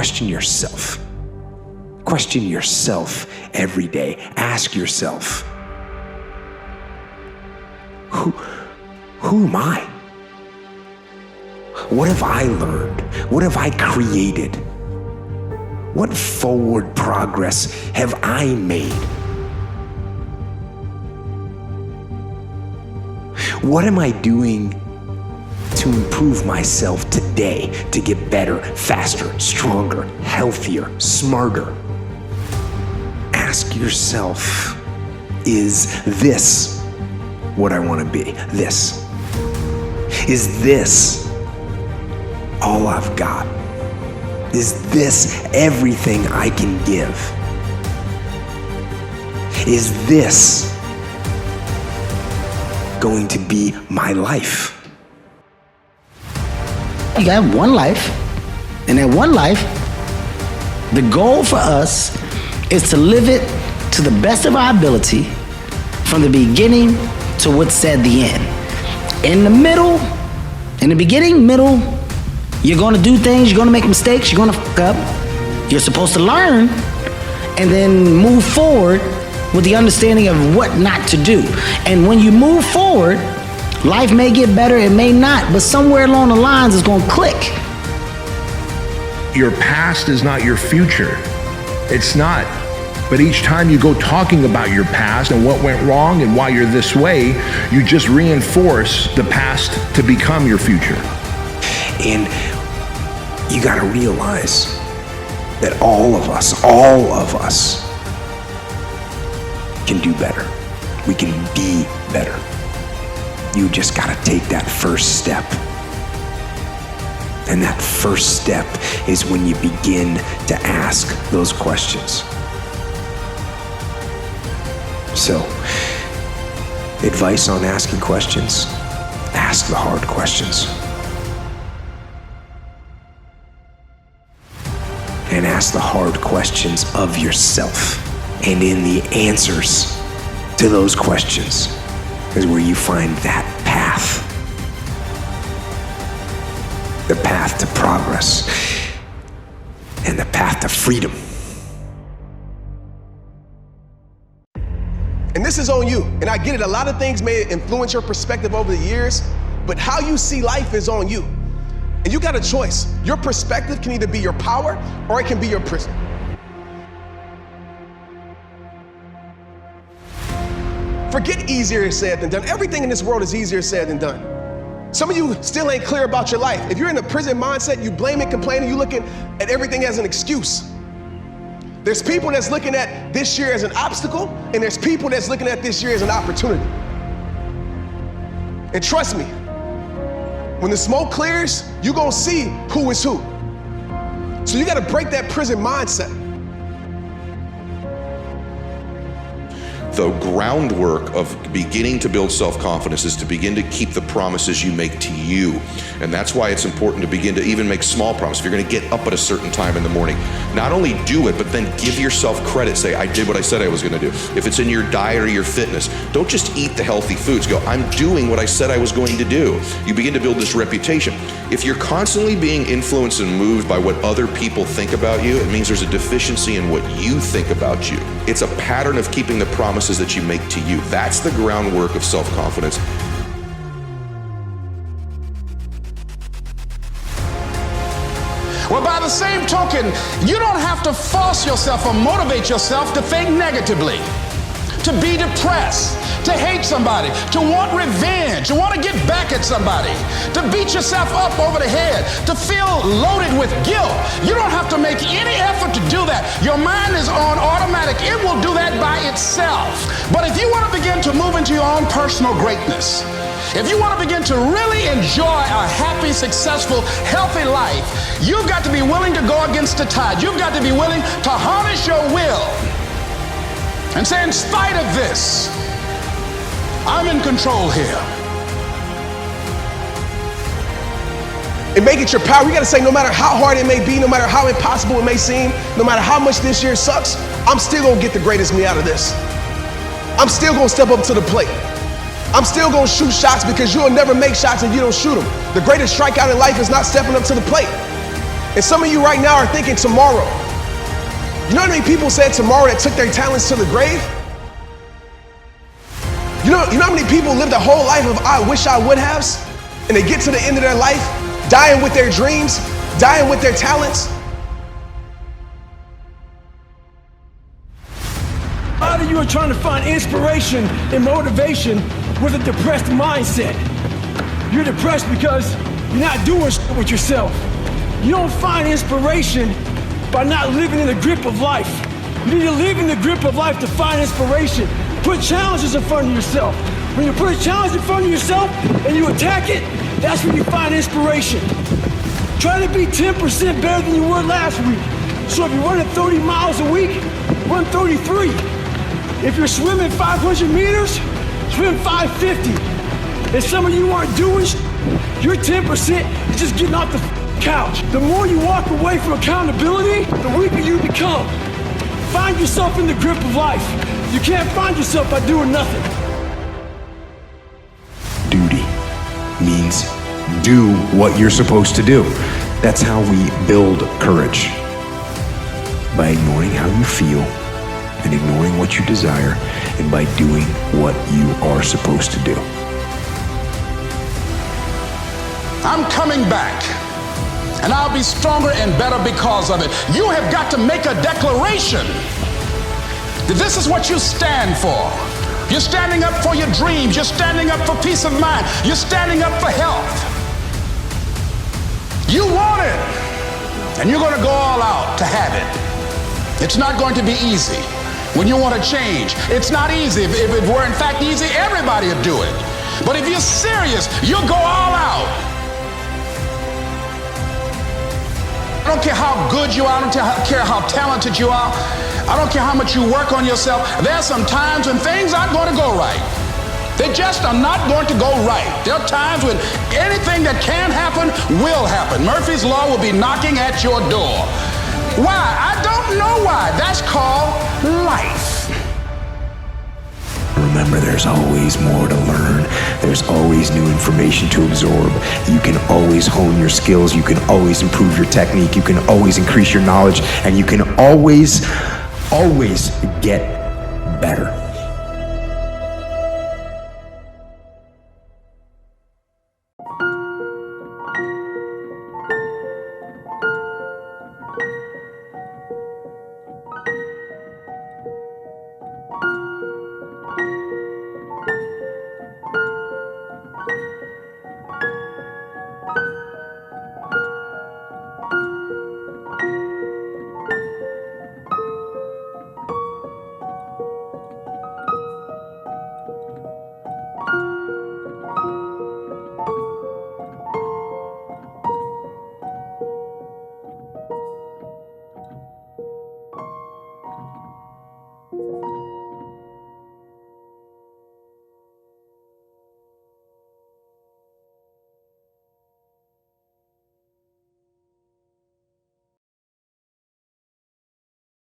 question yourself. Question yourself every day. Ask yourself, who am I? What have I learned? What have I created? What forward progress have I made? What am I doing to improve myself today to get better, faster, stronger, healthier, smarter? Ask yourself, is this what I want to be? This. Is this all I've got? Is this everything I can give? Is this going to be my life? You have one life, and that one life, the goal for us is to live it to the best of our ability from the beginning to what's at the end. In the middle, in the beginning, middle, you're gonna do things, you're gonna make mistakes, you're gonna fuck up. You're supposed to learn and then move forward with the understanding of what not to do. And when you move forward, life may get better, it may not, but somewhere along the lines it's gonna click. Your past is not your future. It's not. But each time you go talking about your past and what went wrong and why you're this way, you just reinforce the past to become your future. And you gotta realize that all of us can do better. We can be better. You just gotta take that first step. And that first step is when you begin to ask those questions. So, advice on asking questions: ask the hard questions. And ask the hard questions of yourself. And in the answers to those questions is where you find that path. The path to progress and the path to freedom. And this is on you. And I get it, a lot of things may influence your perspective over the years, but how you see life is on you. And you got a choice. Your perspective can either be your power or it can be your prison. Forget easier said than done. Everything in this world is easier said than done. Some of you still ain't clear about your life. If you're in a prison mindset, you blame and complain, and you looking at everything as an excuse. There's people that's looking at this year as an obstacle, and there's people that's looking at this year as an opportunity. And trust me, when the smoke clears, you're gonna see who is who. So you gotta break that prison mindset. The groundwork of beginning to build self-confidence is to begin to keep the promises you make to you. And that's why it's important to begin to even make small promises. If you're gonna get up at a certain time in the morning, not only do it, but then give yourself credit. Say, I did what I said I was gonna do. If it's in your diet or your fitness, don't just eat the healthy foods. Go, I'm doing what I said I was going to do. You begin to build this reputation. If you're constantly being influenced and moved by what other people think about you, it means there's a deficiency in what you think about you. It's a pattern of keeping the promises that you make to you. That's the groundwork of self-confidence. Well, by the same token, you don't have to force yourself or motivate yourself to think negatively, to be depressed, to hate somebody, to want revenge, to want to get back at somebody, to beat yourself up over the head, to feel loaded with guilt. You don't have to make any effort to do that. Your mind is on automatic. It will do that by itself. But if you want to begin to move into your own personal greatness, if you want to begin to really enjoy a happy, successful, healthy life, you've got to be willing to go against the tide. You've got to be willing to harness your will and say, in spite of this, I'm in control here. And make it your power. You gotta say, no matter how hard it may be, no matter how impossible it may seem, no matter how much this year sucks, I'm still gonna get the greatest me out of this. I'm still gonna step up to the plate. I'm still gonna shoot shots, because you'll never make shots if you don't shoot them. The greatest strikeout in life is not stepping up to the plate. And some of you right now are thinking tomorrow. You know how many people said tomorrow that took their talents to the grave? You know how many people live a whole life of I wish I would haves, and they get to the end of their life, dying with their dreams, dying with their talents? A lot of you are trying to find inspiration and motivation with a depressed mindset. You're depressed because you're not doing shit with yourself. You don't find inspiration by not living in the grip of life. You need to live in the grip of life to find inspiration. Put challenges in front of yourself. When you put a challenge in front of yourself and you attack it, that's when you find inspiration. Try to be 10% better than you were last week. So if you're running 30 miles a week, run 33. If you're swimming 500 meters, swim 550. And some of you aren't doing you're 10% is just getting off the couch. The more you walk away from accountability, the weaker you become. Find yourself in the grip of life. You can't find yourself by doing nothing. Duty means do what you're supposed to do. That's how we build courage. By ignoring how you feel and ignoring what you desire, and by doing what you are supposed to do. I'm coming back, and I'll be stronger and better because of it. You have got to make a declaration that this is what you stand for. You're standing up for your dreams. You're standing up for peace of mind. You're standing up for health. You want it, and you're going to go all out to have it. It's not going to be easy. When you want to change, it's not easy. If it were in fact easy, everybody would do it. But if you're serious, you'll go all out. I don't care how good you are. I don't care how talented you are. I don't care how much you work on yourself. There's some times when things aren't going to go right. They just are not going to go right. There are times when anything that can happen will happen. Murphy's Law will be knocking at your door. Why? I don't know why. That's called life. Remember, there's always more to learn. There's always new information to absorb. You can always hone your skills. You can always improve your technique. You can always increase your knowledge. And you can always get better.